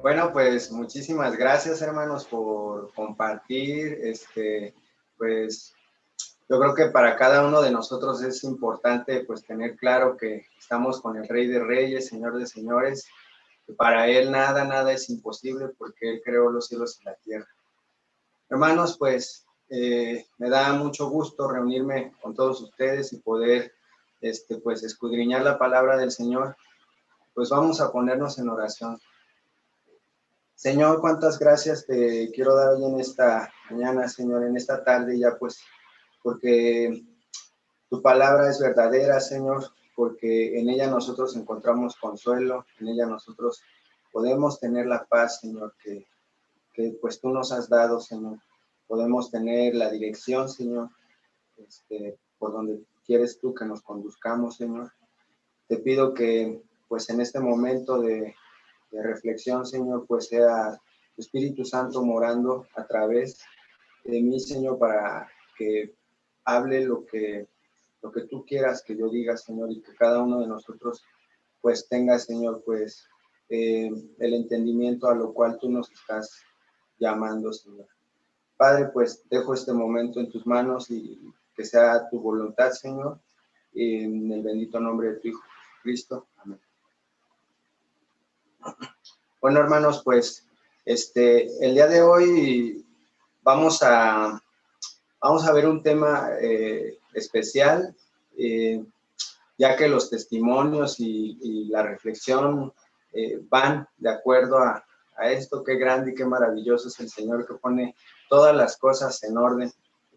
Bueno, pues muchísimas gracias, hermanos, por compartir. Pues yo creo que para cada uno de nosotros es importante pues tener claro que estamos con el Rey de Reyes, Señor de Señores, que para Él nada es imposible porque Él creó los cielos y la tierra. Hermanos, pues me da mucho gusto reunirme con todos ustedes y poder pues escudriñar la palabra del Señor. Pues vamos a ponernos en oración. Señor, cuántas gracias te quiero dar hoy en esta mañana, Señor, en esta tarde ya pues, porque tu palabra es verdadera, Señor, porque en ella nosotros encontramos consuelo, en ella nosotros podemos tener la paz, Señor, que pues tú nos has dado, Señor. Podemos tener la dirección, Señor, por donde quieres tú que nos conduzcamos, Señor. Te pido que pues en este momento de reflexión, Señor, pues sea tu Espíritu Santo morando a través de mí, Señor, para que hable lo que tú quieras que yo diga, Señor, y que cada uno de nosotros pues tenga, Señor, pues el entendimiento a lo cual tú nos estás llamando, Señor. Padre, pues dejo este momento en tus manos y que sea tu voluntad, Señor, en el bendito nombre de tu Hijo Jesucristo. Amén. Bueno, hermanos, pues el día de hoy vamos a ver un tema especial, ya que los testimonios y la reflexión van de acuerdo a esto. Qué grande y qué maravilloso es el Señor que pone todas las cosas en orden.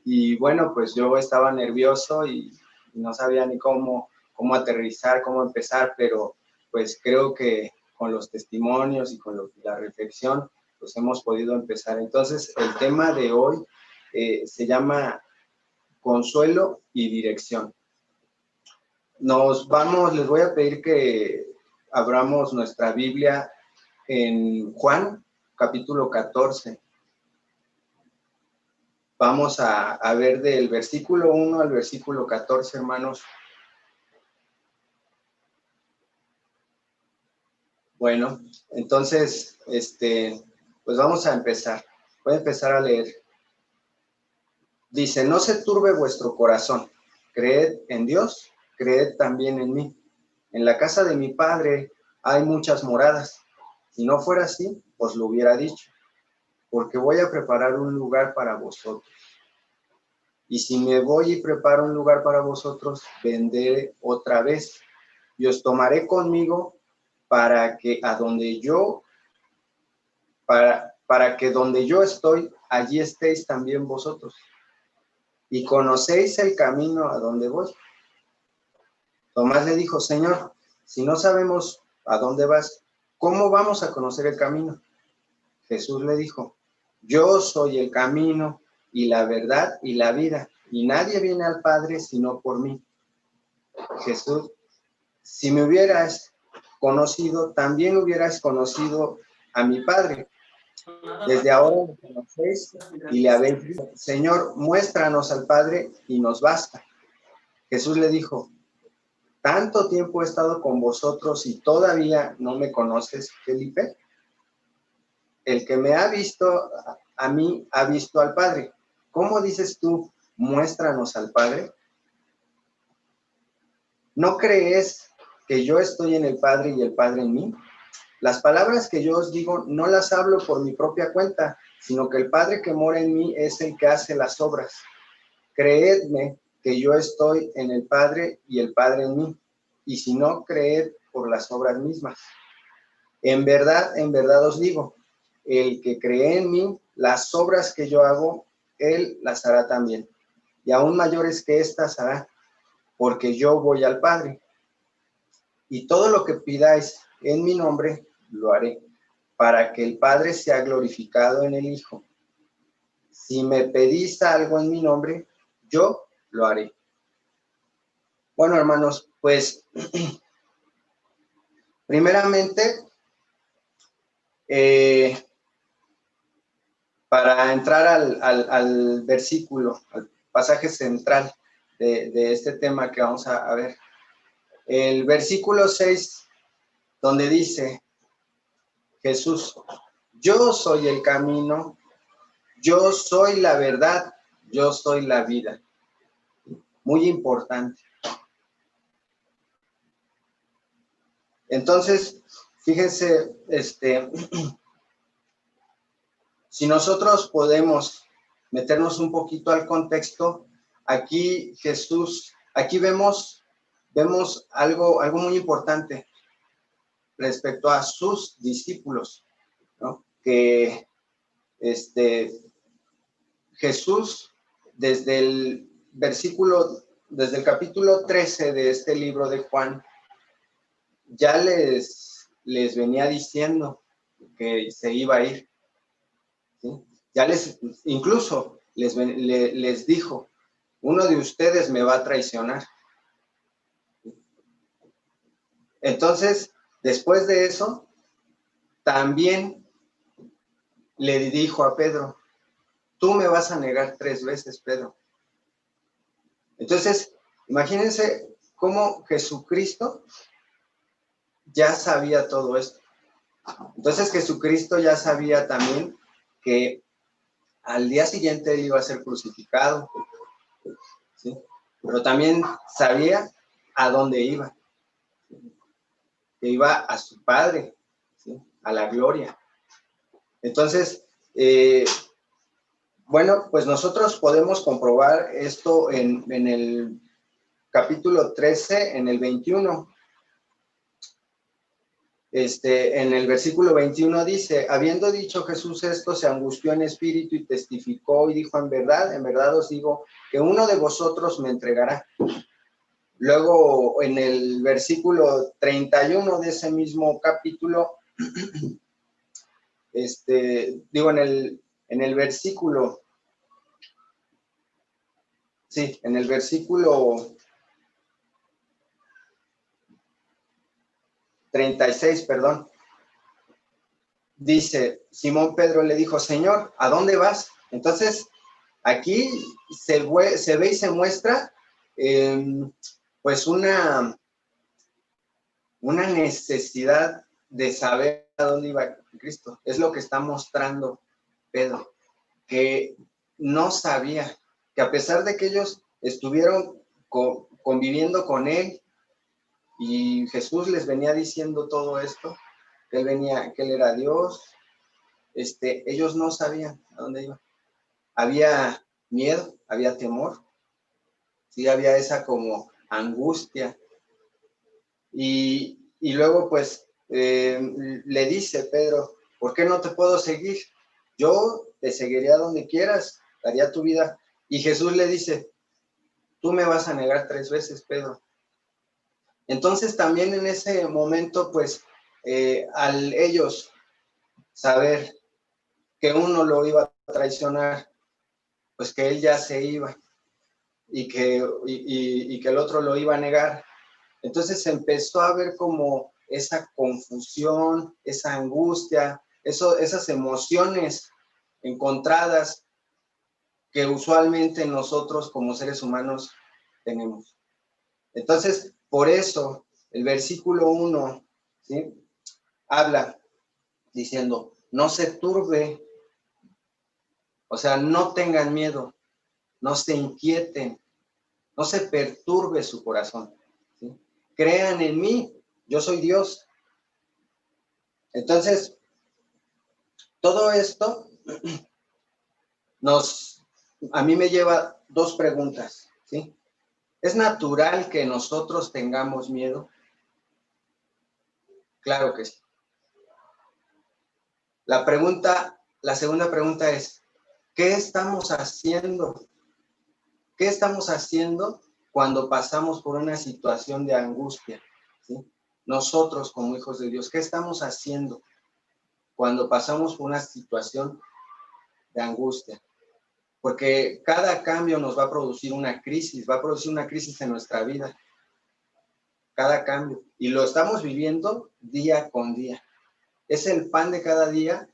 Y bueno, pues yo estaba nervioso y no sabía ni cómo aterrizar, cómo empezar, pero pues creo que con los testimonios y con la reflexión, pues hemos podido empezar. Entonces, el tema de hoy se llama consuelo y dirección. Les voy a pedir que abramos nuestra Biblia en Juan, capítulo 14. Vamos a ver del versículo 1 al versículo 14, hermanos. Bueno, entonces, pues vamos a empezar. Voy a empezar a leer. Dice, no se turbe vuestro corazón. Creed en Dios, creed también en mí. En la casa de mi Padre hay muchas moradas. Si no fuera así, os lo hubiera dicho, porque voy a preparar un lugar para vosotros. Y si me voy y preparo un lugar para vosotros, vendré otra vez y os tomaré conmigo para que donde yo estoy, allí estéis también vosotros. Y conocéis el camino a donde voy. Tomás le dijo, Señor, si no sabemos a dónde vas, ¿cómo vamos a conocer el camino? Jesús le dijo, yo soy el camino y la verdad y la vida, y nadie viene al Padre sino por mí. Jesús, si me hubieras conocido, también hubieras conocido a mi Padre. Desde ahora lo conocéis y le habéis dicho, Señor, muéstranos al Padre y nos basta. Jesús le dijo, ¿tanto tiempo he estado con vosotros y todavía no me conoces, Felipe? El que me ha visto a mí ha visto al Padre. ¿Cómo dices tú, muéstranos al Padre? ¿No crees que yo estoy en el Padre y el Padre en mí? Las palabras que yo os digo no las hablo por mi propia cuenta, sino que el Padre que mora en mí es el que hace las obras. Creedme que yo estoy en el Padre y el Padre en mí, y si no, creed por las obras mismas. En verdad os digo, el que cree en mí, las obras que yo hago, él las hará también, y aún mayores que estas hará, porque yo voy al Padre. Y todo lo que pidáis en mi nombre, lo haré, para que el Padre sea glorificado en el Hijo. Si me pedís algo en mi nombre, yo lo haré. Bueno, hermanos, pues, primeramente, para entrar al versículo, al pasaje central de este tema que vamos a ver. El versículo 6, donde dice, Jesús, yo soy el camino, yo soy la verdad, yo soy la vida. Muy importante. Entonces, fíjense, si nosotros podemos meternos un poquito al contexto, aquí Jesús, aquí vemos algo muy importante respecto a sus discípulos, ¿no? Que Jesús, desde el capítulo 13 de este libro de Juan, ya les venía diciendo que se iba a ir, ¿sí? Ya incluso les dijo, uno de ustedes me va a traicionar. Entonces, después de eso, también le dijo a Pedro, tú me vas a negar 3 veces, Pedro. Entonces, imagínense cómo Jesucristo ya sabía todo esto. Entonces, Jesucristo ya sabía también que al día siguiente él iba a ser crucificado, ¿sí? Pero también sabía a dónde iba. Que iba a su Padre, ¿sí? A la gloria. Entonces, bueno, pues nosotros podemos comprobar esto en el capítulo 13, en el 21. En el versículo 21 dice, habiendo dicho Jesús esto, se angustió en espíritu y testificó y dijo, en verdad os digo, que uno de vosotros me entregará. Luego, en el versículo 31 de ese mismo capítulo, en el versículo, sí, en el versículo 36, perdón, dice, Simón Pedro le dijo, Señor, ¿a dónde vas? Entonces, aquí se ve y se muestra, pues una necesidad de saber a dónde iba Cristo. Es lo que está mostrando Pedro, que no sabía, que a pesar de que ellos estuvieron conviviendo con él y Jesús les venía diciendo todo esto, que él era Dios, ellos no sabían a dónde iba. Había miedo, había temor, sí, había esa como angustia. Y luego, pues, le dice Pedro, ¿por qué no te puedo seguir? Yo te seguiría donde quieras, daría tu vida. Y Jesús le dice, tú me vas a negar 3 veces, Pedro. Entonces, también en ese momento, pues, al ellos saber que uno lo iba a traicionar, pues que él ya se iba y que el otro lo iba a negar. Entonces empezó a ver como esa confusión, esa angustia, esas emociones encontradas que usualmente nosotros como seres humanos tenemos. Entonces, por eso el versículo 1, ¿sí? Habla diciendo, no se turbe, o sea, no tengan miedo, no se inquieten, no se perturbe su corazón, ¿sí? Crean en mí, yo soy Dios. Entonces, todo esto a mí me lleva 2 preguntas, ¿sí? ¿Es natural que nosotros tengamos miedo? Claro que sí. La segunda pregunta es, ¿qué estamos haciendo? ¿Qué estamos haciendo cuando pasamos por una situación de angustia? ¿Sí? Nosotros como hijos de Dios, ¿qué estamos haciendo cuando pasamos por una situación de angustia? Porque cada cambio nos va a producir una crisis, en nuestra vida. Cada cambio. Y lo estamos viviendo día con día. Es el pan de cada día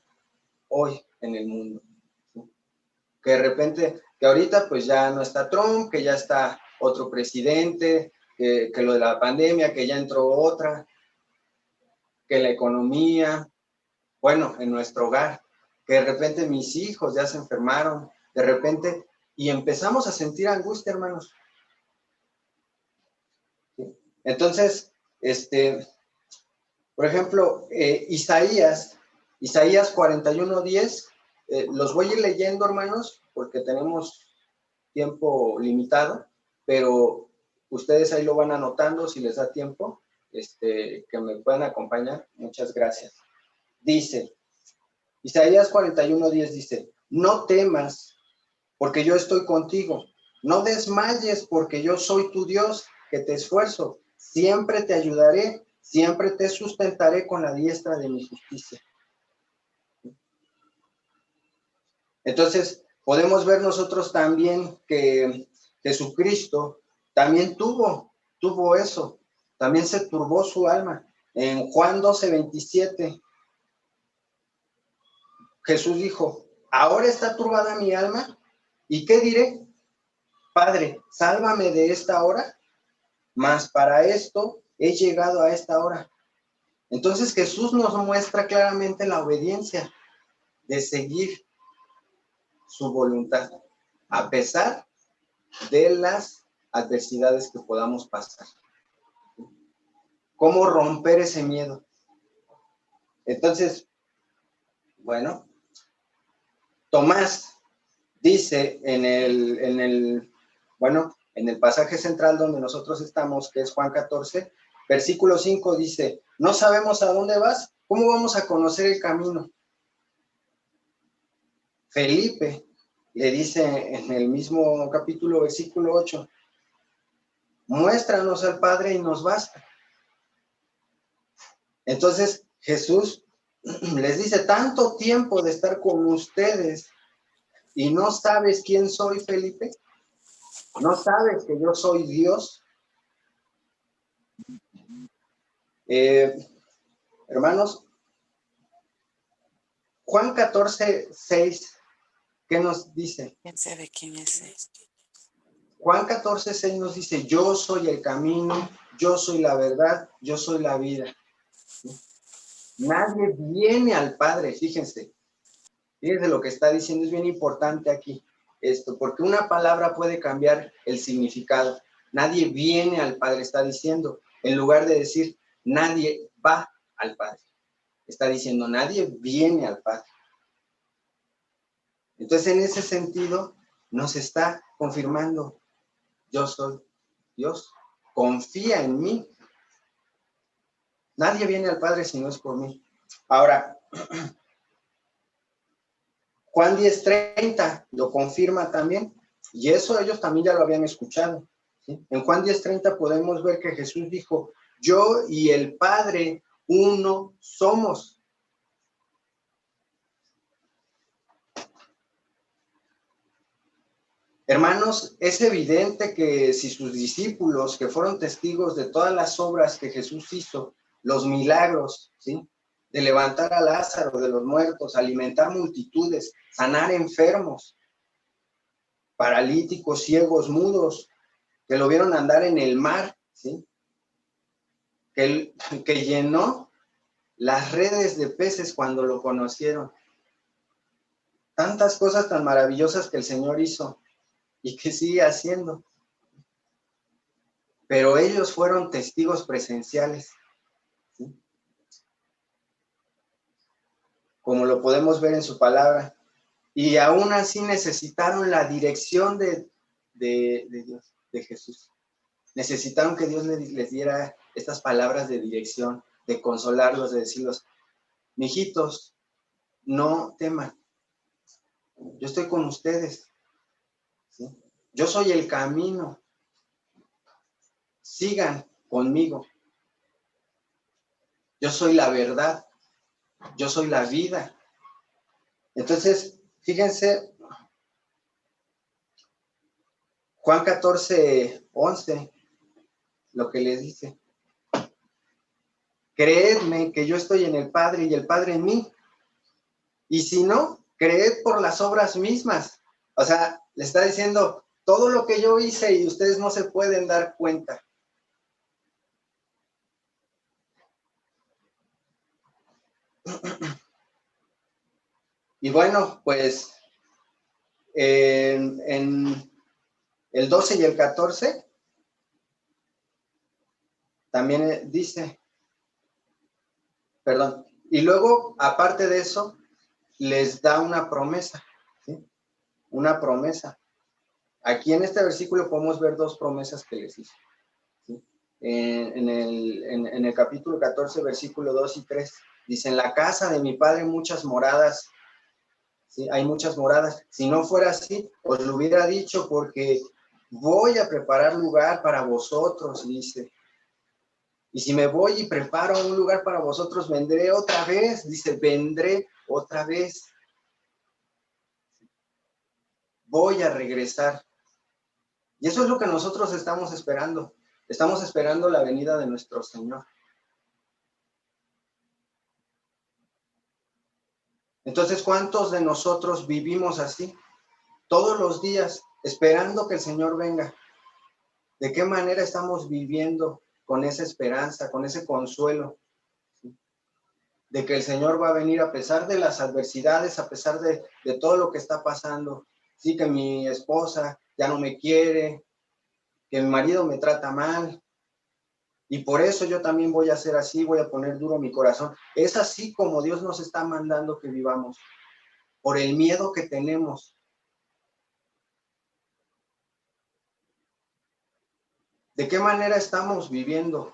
hoy en el mundo. ¿Sí? Que de repente, que ahorita pues ya no está Trump, que ya está otro presidente, que lo de la pandemia, que ya entró otra, que la economía, bueno, en nuestro hogar, que de repente mis hijos ya se enfermaron, de repente, y empezamos a sentir angustia, hermanos. Entonces, por ejemplo, Isaías 41:10, los voy a ir leyendo, hermanos, porque tenemos tiempo limitado, pero ustedes ahí lo van anotando si les da tiempo, que me puedan acompañar. Muchas gracias. Dice, Isaías 41:10 dice, no temas, porque yo estoy contigo. No desmayes, porque yo soy tu Dios, que te esfuerzo. Siempre te ayudaré, siempre te sustentaré con la diestra de mi justicia. Entonces, podemos ver nosotros también que Jesucristo también tuvo eso. También se turbó su alma. En Juan 12:27, Jesús dijo, ahora está turbada mi alma, ¿y qué diré? Padre, sálvame de esta hora, mas para esto he llegado a esta hora. Entonces Jesús nos muestra claramente la obediencia de seguir su voluntad, a pesar de las adversidades que podamos pasar. ¿Cómo romper ese miedo? Entonces, bueno, Tomás dice en el pasaje central donde nosotros estamos, que es Juan 14, versículo 5, dice, no sabemos a dónde vas, ¿cómo vamos a conocer el camino? Felipe le dice en el mismo capítulo, versículo 8, muéstranos al Padre y nos basta. Entonces Jesús les dice, tanto tiempo de estar con ustedes y no sabes quién soy, Felipe. ¿No sabes que yo soy Dios? Hermanos, Juan 14:6, ¿qué nos dice? ¿Quién sabe quién es este? Juan 14:6 nos dice, yo soy el camino, yo soy la verdad, yo soy la vida. Nadie viene al Padre, fíjense lo que está diciendo, es bien importante aquí esto, porque una palabra puede cambiar el significado. Nadie viene al Padre, está diciendo, en lugar de decir, nadie va al Padre. Está diciendo, nadie viene al Padre. Entonces, en ese sentido, nos está confirmando, yo soy Dios, confía en mí. Nadie viene al Padre si no es por mí. Ahora, Juan 10:30 lo confirma también, y eso ellos también ya lo habían escuchado, ¿sí? En Juan 10:30 podemos ver que Jesús dijo, yo y el Padre uno somos. Hermanos, es evidente que si sus discípulos, que fueron testigos de todas las obras que Jesús hizo, los milagros, ¿sí?, de levantar a Lázaro de los muertos, alimentar multitudes, sanar enfermos, paralíticos, ciegos, mudos, que lo vieron andar en el mar, ¿sí?, que llenó las redes de peces cuando lo conocieron. Tantas cosas tan maravillosas que el Señor hizo y que sigue haciendo. Pero ellos fueron testigos presenciales, ¿sí?, como lo podemos ver en su palabra. Y aún así necesitaron la dirección de Dios, de Jesús. Necesitaron que Dios les diera estas palabras de dirección, de consolarlos, de decirlos, mijitos, no teman, yo estoy con ustedes, ¿sí? Yo soy el camino, sigan conmigo, yo soy la verdad, yo soy la vida. Entonces, fíjense, Juan 14:11, lo que les dice, creedme que yo estoy en el Padre y el Padre en mí, y si no, creed por las obras mismas. O sea, le está diciendo, todo lo que yo hice y ustedes no se pueden dar cuenta. Y bueno, pues en el 12 y el 14 también dice, perdón, y luego, aparte de eso, les da una promesa, ¿sí? Una promesa. Aquí en este versículo podemos ver dos promesas que les hizo, ¿sí? En el capítulo 14, versículo 2 y 3, dice, en la casa de mi padre muchas moradas, ¿sí? Hay muchas moradas. Si no fuera así, os lo hubiera dicho, porque voy a preparar lugar para vosotros, dice. Y si me voy y preparo un lugar para vosotros, vendré otra vez, dice, vendré otra vez. Voy a regresar. Y eso es lo que nosotros estamos esperando. Estamos esperando la venida de nuestro Señor. Entonces, ¿cuántos de nosotros vivimos así? Todos los días, esperando que el Señor venga. ¿De qué manera estamos viviendo con esa esperanza, con ese consuelo? ¿Sí? De que el Señor va a venir a pesar de las adversidades, a pesar de todo lo que está pasando. Sí, que mi esposa ya no me quiere, que mi marido me trata mal, y por eso yo también voy a ser así, voy a poner duro mi corazón. Es así como Dios nos está mandando que vivamos, por el miedo que tenemos. ¿De qué manera estamos viviendo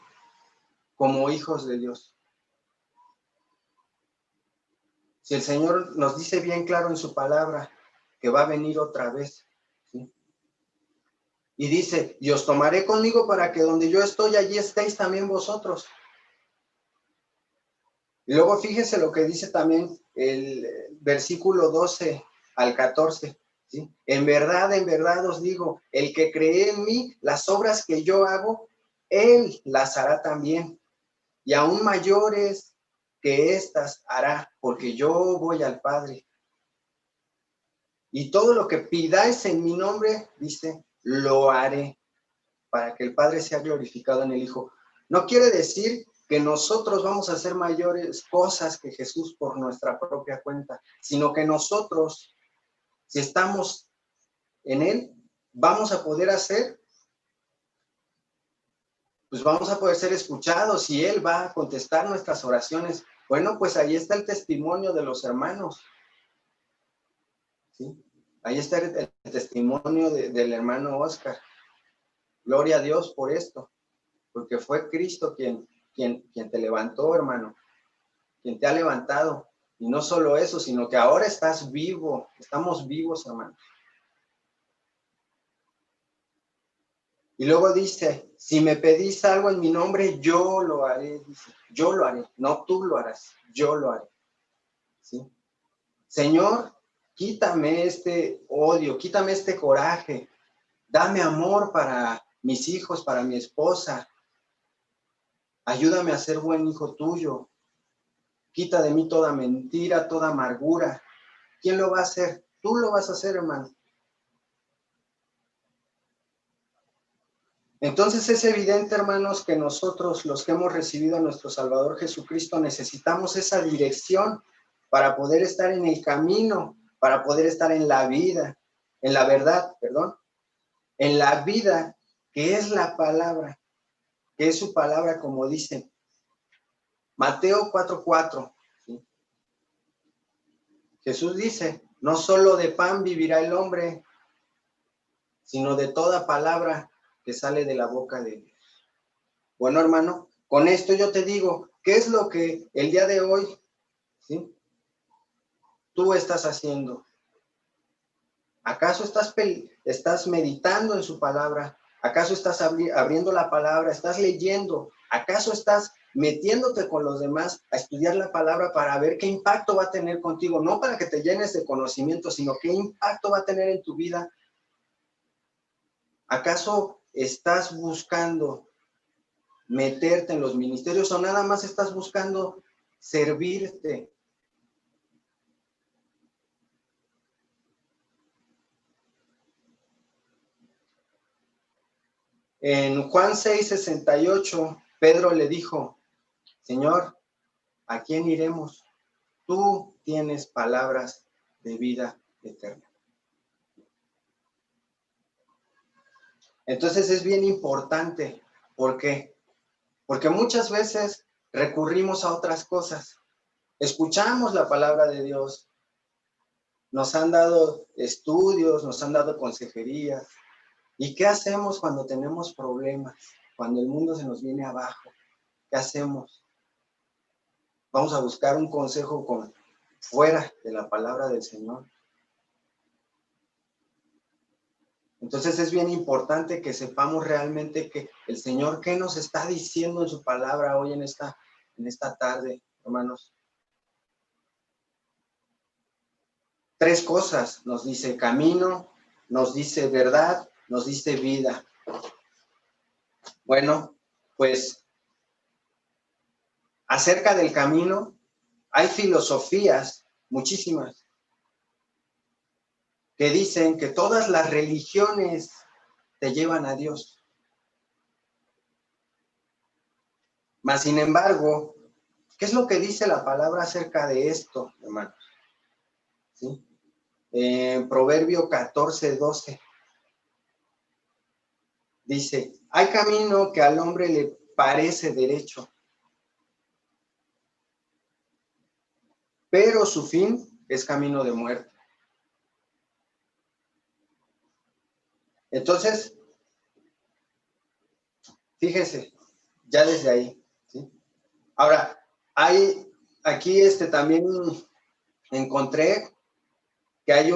como hijos de Dios? Si el Señor nos dice bien claro en su palabra que va a venir otra vez, ¿sí? Y dice, y os tomaré conmigo para que donde yo estoy, allí estéis también vosotros. Y luego fíjense lo que dice también el versículo 12 al 14. ¿Sí? En verdad os digo, el que cree en mí, las obras que yo hago, él las hará también. Y aún mayores que estas hará, porque yo voy al Padre. Y todo lo que pidáis en mi nombre, dice, lo haré, para que el Padre sea glorificado en el Hijo. No quiere decir que nosotros vamos a hacer mayores cosas que Jesús por nuestra propia cuenta, sino que nosotros, si estamos en Él, vamos a poder hacer, pues vamos a poder ser escuchados y Él va a contestar nuestras oraciones. Bueno, pues ahí está el testimonio de los hermanos, ¿sí? Ahí está el testimonio del hermano Oscar. Gloria a Dios por esto, porque fue Cristo quien te levantó, hermano, quien te ha levantado. Y no solo eso, sino que ahora estás vivo, estamos vivos, hermano. Y luego dice, si me pedís algo en mi nombre, yo lo haré, dice, yo lo haré, no tú lo harás, yo lo haré. ¿Sí? Señor, quítame este odio, quítame este coraje, dame amor para mis hijos, para mi esposa, ayúdame a ser buen hijo tuyo, quita de mí toda mentira, toda amargura. ¿Quién lo va a hacer? Tú lo vas a hacer, hermano. Entonces es evidente, hermanos, que nosotros, los que hemos recibido a nuestro Salvador Jesucristo, necesitamos esa dirección para poder estar en el camino, para poder estar en la vida, en la verdad, perdón, en la vida que es la palabra, que es su palabra, como dice Mateo 4:4. ¿Sí? Jesús dice, no solo de pan vivirá el hombre, sino de toda palabra que sale de la boca de Dios. Bueno, hermano, con esto yo te digo, ¿qué es lo que el día de hoy, ¿sí?, tú estás haciendo? ¿Acaso estás meditando en su palabra? ¿Acaso estás abriendo la palabra? ¿Estás leyendo? ¿Acaso estás metiéndote con los demás a estudiar la palabra para ver qué impacto va a tener contigo? No para que te llenes de conocimiento, sino qué impacto va a tener en tu vida. ¿Acaso estás buscando meterte en los ministerios o nada más estás buscando servirte? En Juan 6:68, Pedro le dijo, Señor, ¿a quién iremos? Tú tienes palabras de vida eterna. Entonces es bien importante. ¿Por qué? Porque muchas veces recurrimos a otras cosas. Escuchamos la palabra de Dios, nos han dado estudios, nos han dado consejerías. ¿Y qué hacemos cuando tenemos problemas? Cuando el mundo se nos viene abajo, ¿qué hacemos? Vamos a buscar un consejo fuera de la palabra del Señor. Entonces es bien importante que sepamos realmente que el Señor, ¿qué nos está diciendo en su palabra hoy en esta tarde, hermanos? 3 cosas nos dice: camino, nos dice verdad, nos dice vida. Bueno, pues acerca del camino hay filosofías, muchísimas, que dicen que todas las religiones te llevan a Dios. Mas, sin embargo, ¿qué es lo que dice la palabra acerca de esto, hermanos? ¿Sí? En Proverbio 14:12 dice: hay camino que al hombre le parece derecho, pero su fin es camino de muerte. Entonces, fíjese, ya desde ahí, ¿sí? Ahora, hay aquí también encontré que hay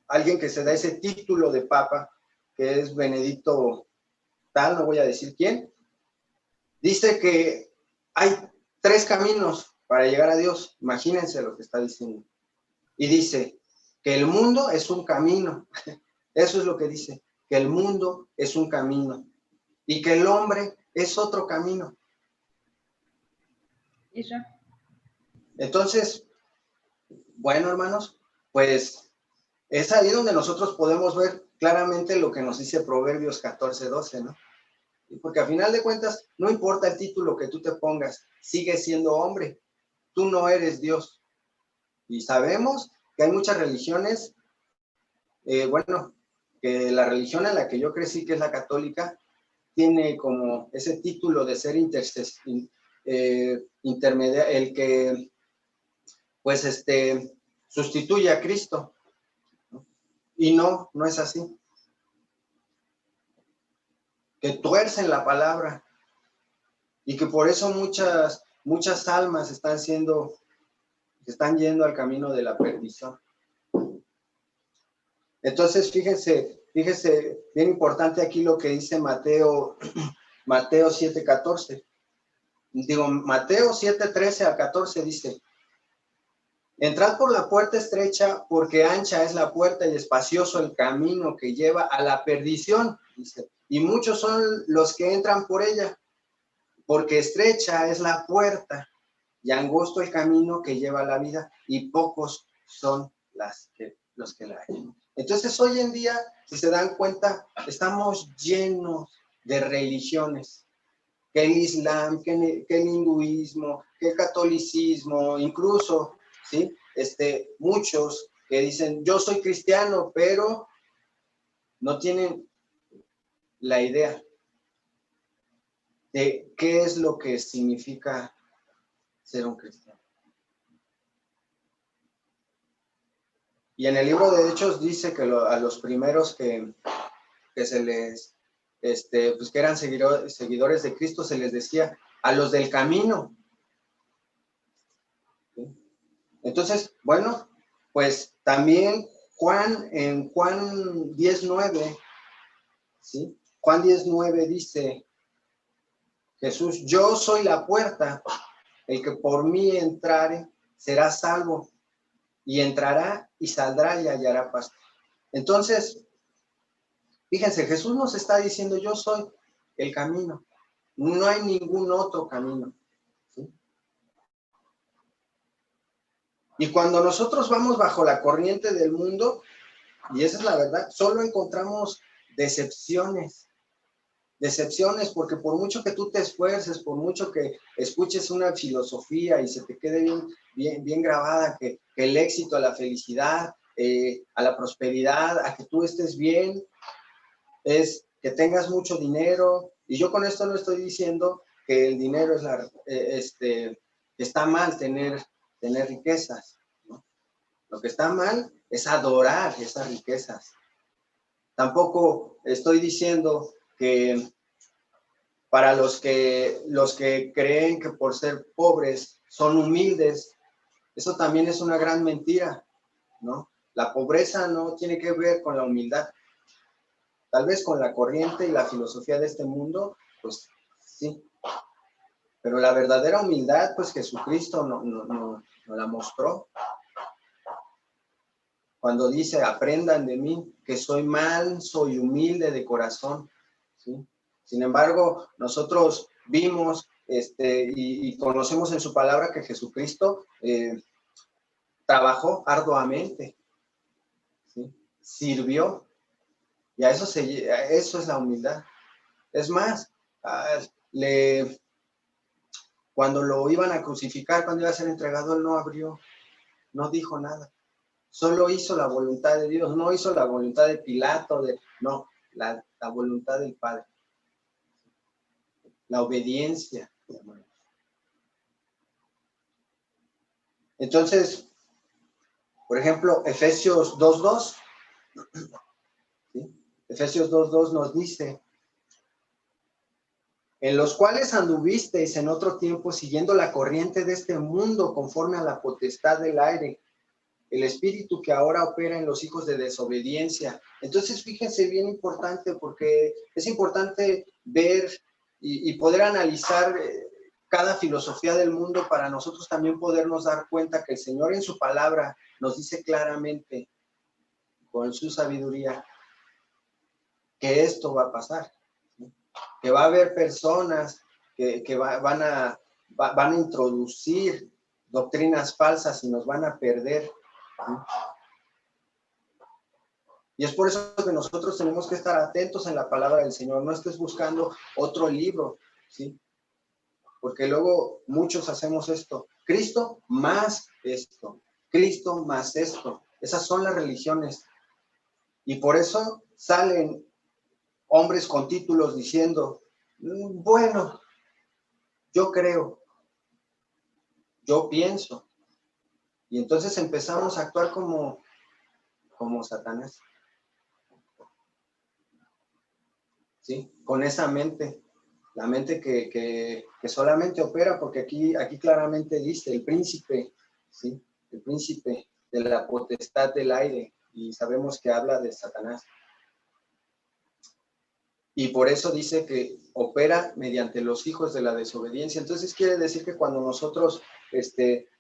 alguien que se da ese título de papa, que es Benedicto tal, no voy a decir quién, dice que hay 3 caminos para llegar a Dios. Imagínense lo que está diciendo. Y dice que el mundo es un camino. Eso es lo que dice, que el mundo es un camino y que el hombre es otro camino. Entonces, bueno, hermanos, pues es ahí donde nosotros podemos ver claramente lo que nos dice Proverbios 14:12, ¿no? Porque a final de cuentas, no importa el título que tú te pongas, sigues siendo hombre. Tú no eres Dios. Y sabemos que hay muchas religiones, que la religión en la que yo crecí, que es la católica, tiene como ese título de ser intermedia, el que, pues, sustituye a Cristo. Y no es así. Que tuercen la palabra y que por eso muchas almas están yendo al camino de la perdición. Entonces, fíjese, bien importante aquí lo que dice Mateo 7:14. Digo, Mateo 7:13-14 dice: entrad por la puerta estrecha, porque ancha es la puerta y espacioso el camino que lleva a la perdición, dice, y muchos son los que entran por ella, porque estrecha es la puerta y angosto el camino que lleva a la vida, y pocos son los que la hallan. Entonces, hoy en día, si se dan cuenta, estamos llenos de religiones, que el Islam, que el hinduismo, que el catolicismo, incluso, ¿sí? Muchos que dicen, yo soy cristiano, pero no tienen la idea de qué es lo que significa ser un cristiano. Y en el libro de Hechos dice que a los primeros que se les, pues que eran seguidores de Cristo, se les decía a los del camino. ¿Sí? Entonces, bueno, pues también en Juan 10:9, ¿sí? Juan 10:9 dice Jesús: yo soy la puerta, el que por mí entrare será salvo, y entrará y saldrá y hallará pasto. Entonces, fíjense, Jesús nos está diciendo: yo soy el camino, no hay ningún otro camino, ¿sí? Y cuando nosotros vamos bajo la corriente del mundo, y esa es la verdad, solo encontramos decepciones, decepciones, porque por mucho que tú te esfuerces, por mucho que escuches una filosofía y se te quede bien grabada que el éxito, la felicidad, a la prosperidad, a que tú estés bien, es que tengas mucho dinero. Y yo con esto no estoy diciendo que el dinero es que está mal tener riquezas, ¿no? Lo que está mal es adorar esas riquezas. Tampoco estoy diciendo que para los que creen que por ser pobres son humildes, eso también es una gran mentira, ¿no? La pobreza no tiene que ver con la humildad. Tal vez con la corriente y la filosofía de este mundo, pues sí. Pero la verdadera humildad, pues Jesucristo no la mostró. Cuando dice, aprendan de mí, que soy manso y humilde de corazón, ¿sí? Sin embargo, nosotros vimos y conocemos en su palabra que Jesucristo trabajó arduamente, ¿sí? Sirvió, y eso es la humildad. Es más, cuando lo iban a crucificar, cuando iba a ser entregado, él no abrió, no dijo nada. Solo hizo la voluntad de Dios, no hizo la voluntad de Pilato, no, la voluntad del Padre. La obediencia, hermanos. Entonces, por ejemplo, Efesios 2:2, ¿sí? Efesios 2:2 nos dice, en los cuales anduvisteis en otro tiempo siguiendo la corriente de este mundo conforme a la potestad del aire, el espíritu que ahora opera en los hijos de desobediencia. Entonces, fíjense, bien importante, porque es importante ver y poder analizar cada filosofía del mundo para nosotros también podernos dar cuenta que el Señor en su palabra nos dice claramente, con su sabiduría, que esto va a pasar, ¿sí? Que va a haber personas que van a introducir doctrinas falsas y nos van a perder, ¿sí? Y es por eso que nosotros tenemos que estar atentos en la palabra del Señor. No estés buscando otro libro, ¿sí? Porque luego muchos hacemos esto. Cristo más esto. Cristo más esto. Esas son las religiones. Y por eso salen hombres con títulos diciendo, bueno, yo creo, yo pienso. Y entonces empezamos a actuar como Satanás, ¿sí? Con esa mente, la mente que solamente opera, porque aquí claramente dice el príncipe, ¿sí? El príncipe de la potestad del aire, y sabemos que habla de Satanás. Y por eso dice que opera mediante los hijos de la desobediencia. Entonces quiere decir que cuando nosotros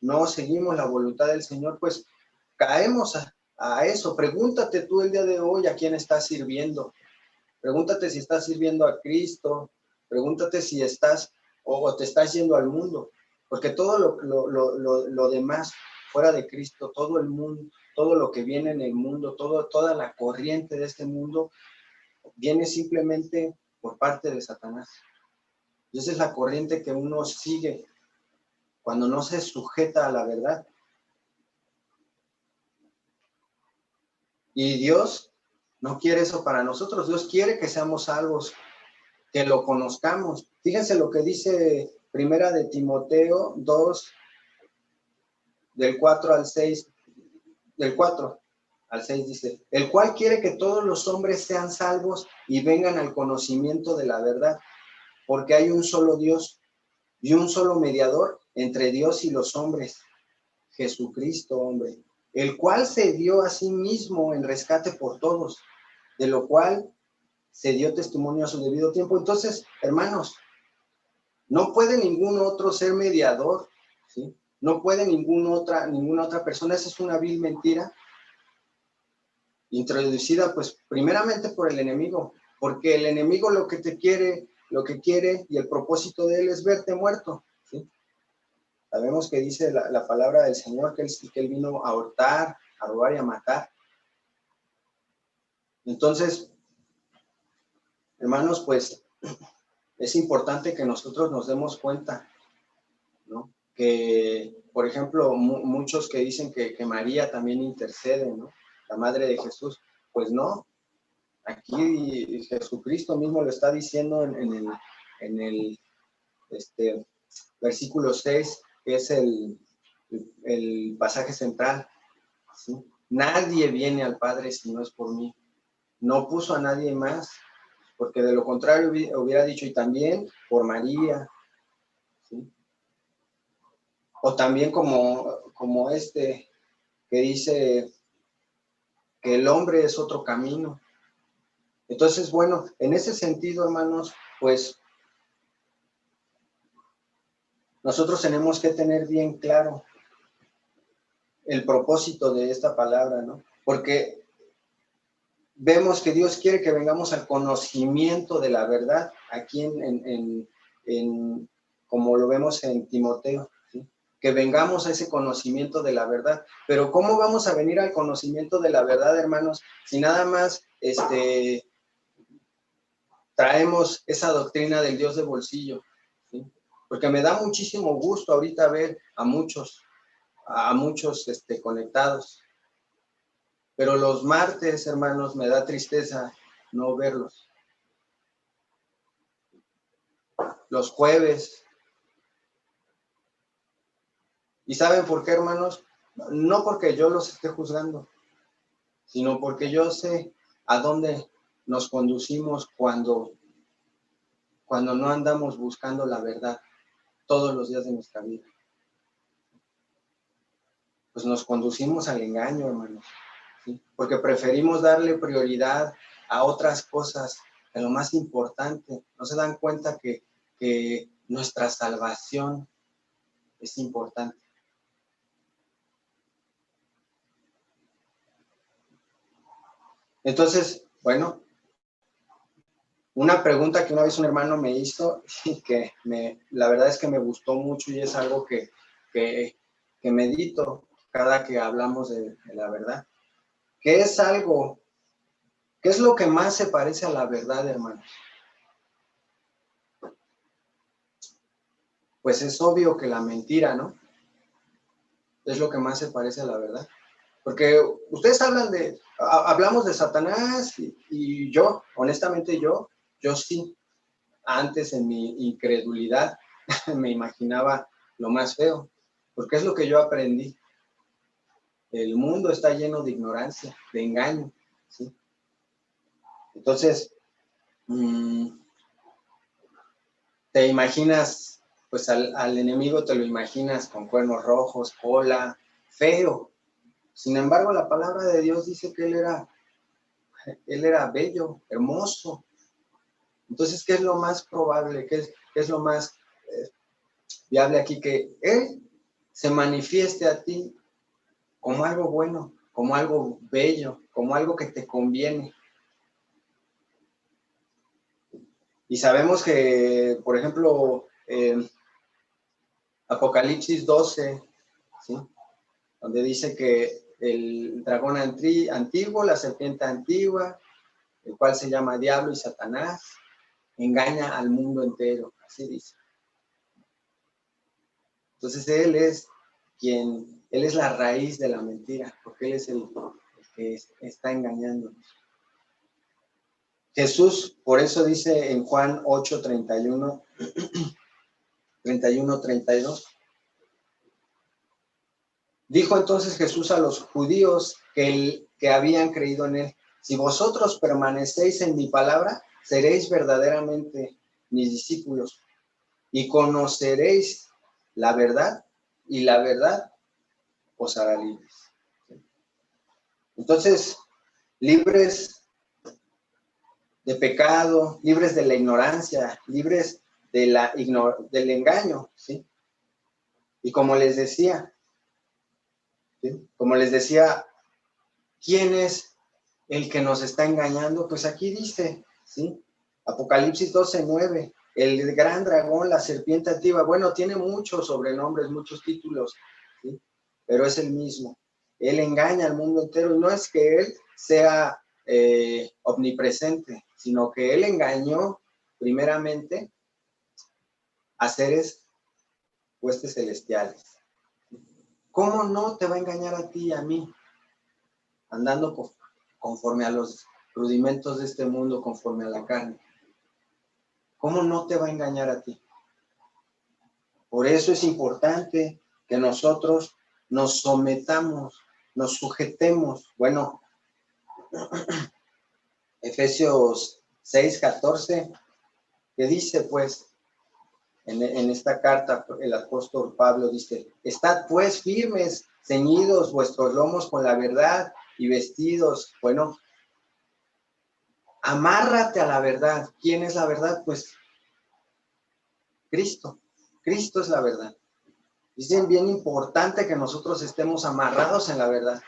no seguimos la voluntad del Señor, pues caemos a eso. Pregúntate tú el día de hoy a quién estás sirviendo. Pregúntate si estás sirviendo a Cristo. Pregúntate si estás o te estás yendo al mundo. Porque todo lo demás fuera de Cristo, todo el mundo, todo lo que viene en el mundo, toda la corriente de este mundo, viene simplemente por parte de Satanás. Y esa es la corriente que uno sigue cuando no se sujeta a la verdad. Y Dios no quiere eso para nosotros. Dios quiere que seamos salvos, que lo conozcamos. Fíjense lo que dice Primera de Timoteo 2, del 4 al 6, del 4 al 6 dice, el cual quiere que todos los hombres sean salvos y vengan al conocimiento de la verdad, porque hay un solo Dios y un solo mediador entre Dios y los hombres, Jesucristo, hombre, el cual se dio a sí mismo en rescate por todos, de lo cual se dio testimonio a su debido tiempo. Entonces, hermanos, no puede ningún otro ser mediador, ¿sí? No puede ninguna otra persona. Esa es una vil mentira introducida, pues, primeramente por el enemigo, porque el enemigo lo que quiere y el propósito de él es verte muerto, ¿sí? Sabemos que dice la palabra del Señor que él vino a hurtar, a robar y a matar. Entonces, hermanos, pues es importante que nosotros nos demos cuenta, ¿no? Que, por ejemplo, muchos que dicen que María también intercede, ¿no? La madre de Jesús, pues no. Aquí Jesucristo mismo lo está diciendo en el versículo 6, que es el pasaje central, ¿sí? Nadie viene al Padre si no es por mí. No puso a nadie más, porque de lo contrario hubiera dicho, y también por María, ¿sí? O también como que dice que el hombre es otro camino. Entonces, bueno, en ese sentido, hermanos, pues nosotros tenemos que tener bien claro el propósito de esta palabra, ¿no? Porque vemos que Dios quiere que vengamos al conocimiento de la verdad, aquí como lo vemos en Timoteo, ¿sí? Que vengamos a ese conocimiento de la verdad. Pero ¿cómo vamos a venir al conocimiento de la verdad, hermanos, si nada más traemos esa doctrina del Dios de bolsillo, ¿sí? Porque me da muchísimo gusto ahorita ver a muchos conectados. Pero los martes, hermanos, me da tristeza no verlos. Los jueves. ¿Y saben por qué, hermanos? No porque yo los esté juzgando, sino porque yo sé a dónde nos conducimos cuando no andamos buscando la verdad todos los días de nuestra vida. Pues nos conducimos al engaño, hermanos, ¿sí? Porque preferimos darle prioridad a otras cosas, a lo más importante. No se dan cuenta que nuestra salvación es importante. Entonces, bueno, una pregunta que una vez un hermano me hizo y que la verdad es que me gustó mucho y es algo que medito cada que hablamos de la verdad. ¿Qué es lo que más se parece a la verdad, hermanos? Pues es obvio que la mentira, ¿no? Es lo que más se parece a la verdad. Porque ustedes hablamos de Satanás y yo, honestamente yo sí, antes en mi incredulidad me imaginaba lo más feo, porque es lo que yo aprendí. El mundo está lleno de ignorancia, de engaño, ¿sí? Entonces, te imaginas, pues al enemigo te lo imaginas con cuernos rojos, cola, feo. Sin embargo, la palabra de Dios dice que él era bello, hermoso. Entonces, ¿qué es lo más probable? ¿Qué es lo más viable aquí? Que él se manifieste a ti como algo bueno, como algo bello, como algo que te conviene. Y sabemos que, por ejemplo, Apocalipsis 12, ¿sí? Donde dice que el dragón antiguo, la serpiente antigua, el cual se llama Diablo y Satanás, engaña al mundo entero, así dice. Entonces él es la raíz de la mentira, porque él es el que está engañándonos. Jesús, por eso dice en Juan 8, 31, 32, dijo entonces Jesús a los judíos que habían creído en él: si vosotros permanecéis en mi palabra, seréis verdaderamente mis discípulos y conoceréis la verdad, y la verdad os hará libres. Entonces, libres de pecado, libres de la ignorancia, libres del engaño, ¿sí? Y como les decía, ¿sí? ¿Quién es el que nos está engañando? Pues aquí dice, ¿sí? Apocalipsis 12:9, el gran dragón, la serpiente antigua. Bueno, tiene muchos sobrenombres, muchos títulos, ¿sí? Pero es el mismo. Él engaña al mundo entero, y no es que él sea omnipresente, sino que él engañó primeramente a seres huestes celestiales. ¿Cómo no te va a engañar a ti y a mí? Andando conforme a los rudimentos de este mundo, conforme a la carne. ¿Cómo no te va a engañar a ti? Por eso es importante que nosotros nos sometamos, nos sujetemos. Bueno, Efesios 6:14, que dice pues, en esta carta el apóstol Pablo dice, estad pues firmes, ceñidos vuestros lomos con la verdad y vestidos. Bueno, amárrate a la verdad. ¿Quién es la verdad? Pues Cristo. Cristo es la verdad. Dicen bien importante que nosotros estemos amarrados en la verdad,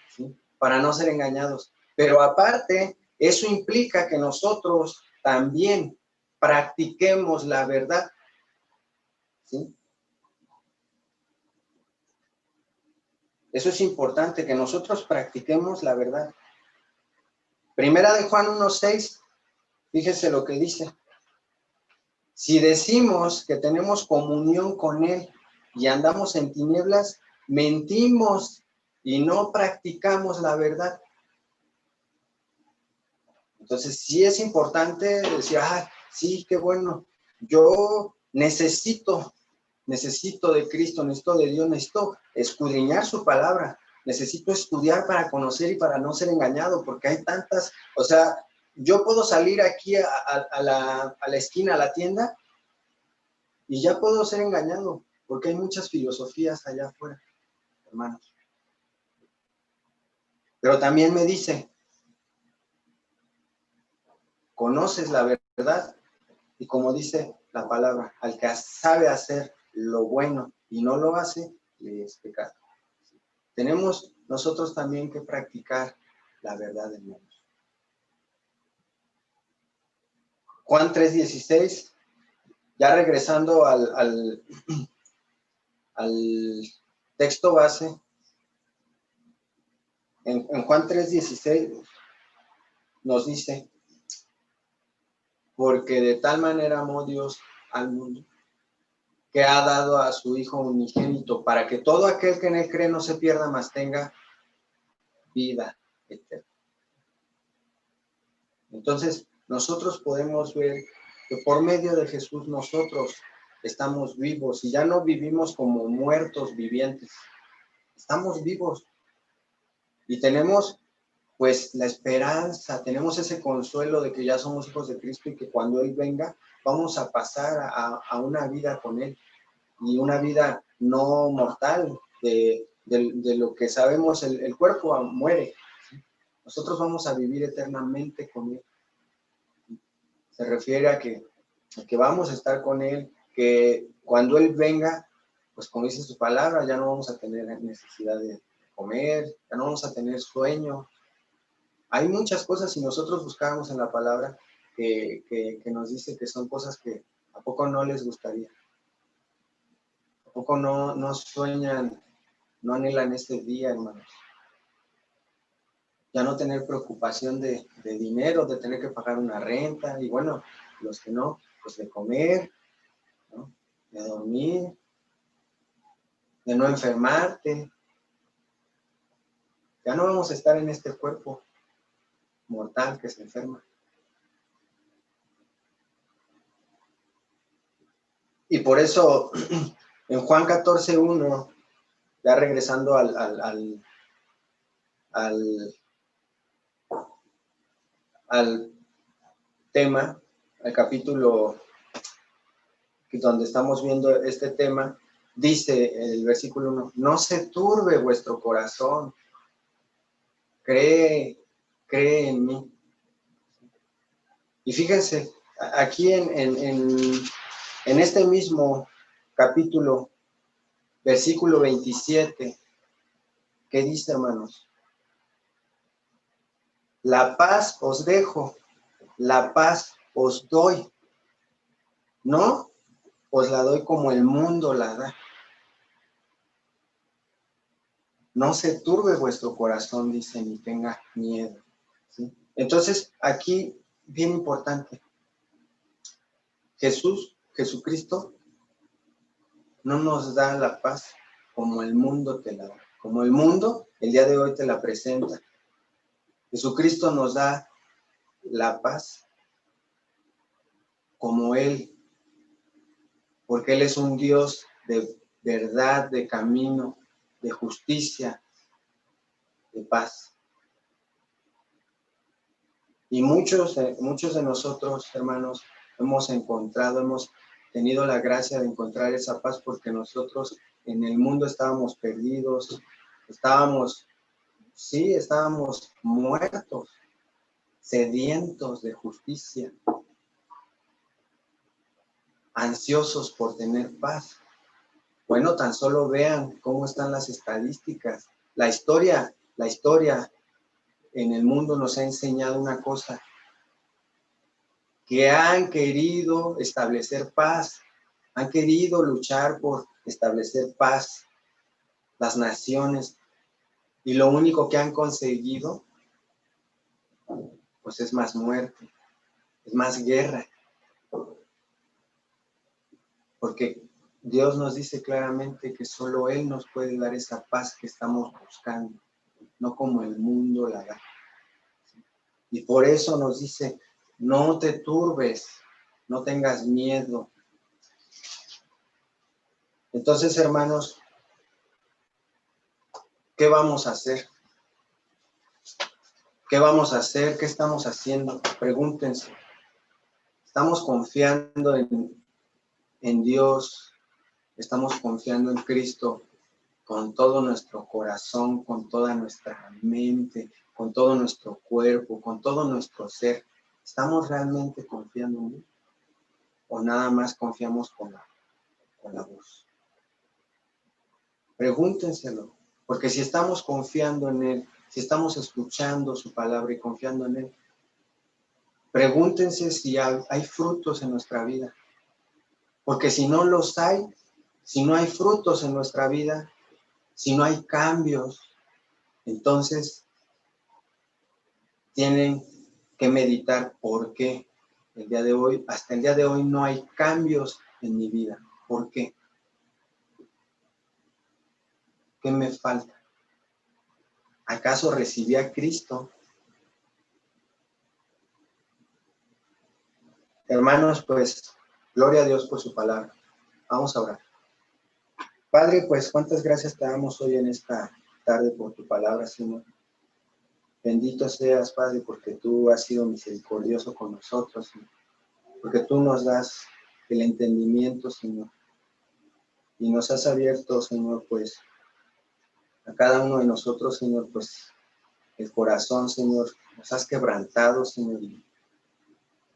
¿sí? Para no ser engañados. Pero aparte, eso implica que nosotros también practiquemos la verdad, ¿sí? Eso es importante, que nosotros practiquemos la verdad. Primera de Juan 1:6, fíjese lo que dice. Si decimos que tenemos comunión con Él y andamos en tinieblas, mentimos y no practicamos la verdad. Entonces, sí es importante decir, sí, qué bueno, yo necesito de Cristo, necesito de Dios, necesito escudriñar su palabra, necesito estudiar para conocer y para no ser engañado, porque hay tantas, o sea, yo puedo salir aquí a la esquina, a la tienda, y ya puedo ser engañado, porque hay muchas filosofías allá afuera, hermanos. Pero también me dice, conoces la verdad, y como dice la palabra, al que sabe hacer lo bueno y no lo hace, le es pecado. Tenemos nosotros también que practicar la verdad, hermanos. Juan 3:16, ya regresando al texto base, en Juan 3:16 nos dice, porque de tal manera amó Dios al mundo, que ha dado a su Hijo unigénito, para que todo aquel que en él cree no se pierda, mas tenga vida eterna. Entonces, nosotros podemos ver que por medio de Jesús nosotros estamos vivos y ya no vivimos como muertos vivientes. Estamos vivos y tenemos pues la esperanza, tenemos ese consuelo de que ya somos hijos de Cristo y que cuando Él venga vamos a pasar a una vida con Él y una vida no mortal de lo que sabemos, el cuerpo muere. Nosotros vamos a vivir eternamente con Él. Se refiere a que vamos a estar con Él, que cuando Él venga, pues como dice su palabra, ya no vamos a tener necesidad de comer, ya no vamos a tener sueño. Hay muchas cosas, si nosotros buscáramos en la palabra, que nos dice que son cosas que a poco no les gustaría. ¿A poco no sueñan, no anhelan este día, hermanos? Ya no tener preocupación de dinero, de tener que pagar una renta, y bueno, los que no, pues de comer, ¿no? De dormir, de no enfermarte. Ya no vamos a estar en este cuerpo mortal que se enferma. Y por eso, en Juan 14:1, ya regresando al tema, al capítulo donde estamos viendo este tema, dice el versículo 1, no se turbe vuestro corazón, cree en mí. Y fíjense, aquí en este mismo capítulo, versículo 27, ¿qué dice, hermanos? La paz os dejo, la paz os doy. No os la doy como el mundo la da. No se turbe vuestro corazón, dice, ni tenga miedo. ¿Sí? Entonces, aquí, bien importante, Jesucristo, no nos da la paz como el mundo te la da. Como el mundo el día de hoy te la presenta. Jesucristo nos da la paz como Él, porque Él es un Dios de verdad, de camino, de justicia, de paz. Y muchos de nosotros, hermanos, hemos tenido la gracia de encontrar esa paz porque nosotros en el mundo estábamos perdidos, estábamos muertos, sedientos de justicia, ansiosos por tener paz. Bueno, tan solo vean cómo están las estadísticas. La historia en el mundo nos ha enseñado una cosa, que han querido establecer paz, han querido luchar por establecer paz las naciones, y lo único que han conseguido pues es más muerte, es más guerra, porque Dios nos dice claramente que solo Él nos puede dar esa paz que estamos buscando, no como el mundo la da. Y por eso nos dice, no te turbes, no tengas miedo. Entonces, hermanos, ¿qué vamos a hacer? ¿Qué vamos a hacer? ¿Qué estamos haciendo? Pregúntense. ¿Estamos confiando en Dios? ¿Estamos confiando en Cristo con todo nuestro corazón, con toda nuestra mente, con todo nuestro cuerpo, con todo nuestro ser? ¿Estamos realmente confiando en Él? ¿O nada más confiamos con la voz? Pregúntenselo, porque si estamos confiando en Él, si estamos escuchando su palabra y confiando en Él, pregúntense si hay frutos en nuestra vida. Porque si no los hay, si no hay frutos en nuestra vida, si no hay cambios, entonces tienen que meditar por qué hasta el día de hoy no hay cambios en mi vida. ¿Por qué? ¿Qué me falta? ¿Acaso recibí a Cristo? Hermanos, pues, gloria a Dios por su palabra. Vamos a orar. Padre, pues, cuántas gracias te damos hoy en esta tarde por tu palabra, Señor. Bendito seas, Padre, porque tú has sido misericordioso con nosotros, Señor. Porque tú nos das el entendimiento, Señor. Y nos has abierto, Señor, pues, a cada uno de nosotros, Señor, pues, el corazón, Señor. Nos has quebrantado, Señor. Y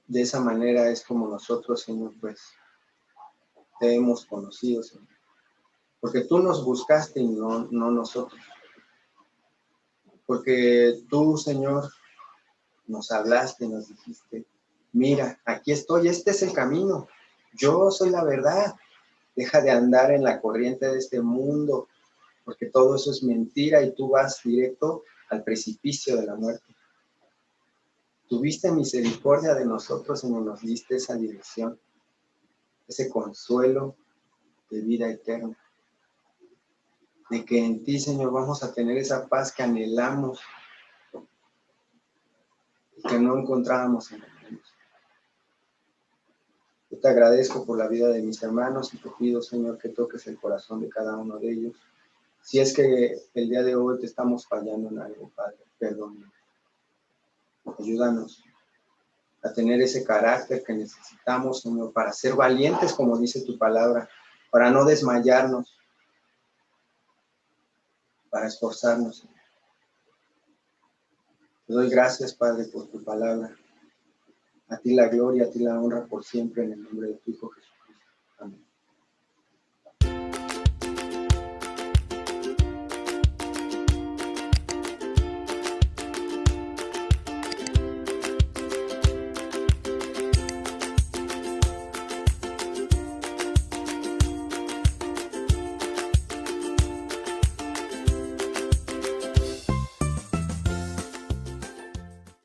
de esa manera es como nosotros, Señor, pues, te hemos conocido, Señor. Porque tú nos buscaste y no nosotros. Porque tú, Señor, nos hablaste, nos dijiste, mira, aquí estoy, este es el camino. Yo soy la verdad. Deja de andar en la corriente de este mundo, porque todo eso es mentira y tú vas directo al precipicio de la muerte. Tuviste misericordia de nosotros y nos diste esa dirección, ese consuelo de vida eterna. De que en ti, Señor, vamos a tener esa paz que anhelamos y que no encontrábamos en el mundo. Yo te agradezco por la vida de mis hermanos y te pido, Señor, que toques el corazón de cada uno de ellos. Si es que el día de hoy te estamos fallando en algo, Padre, perdónanos. Ayúdanos a tener ese carácter que necesitamos, Señor, para ser valientes, como dice tu palabra, para no desmayarnos, para esforzarnos, Señor. Te doy gracias, Padre, por tu palabra. A ti la gloria, a ti la honra por siempre, en el nombre de tu Hijo Jesucristo. Amén.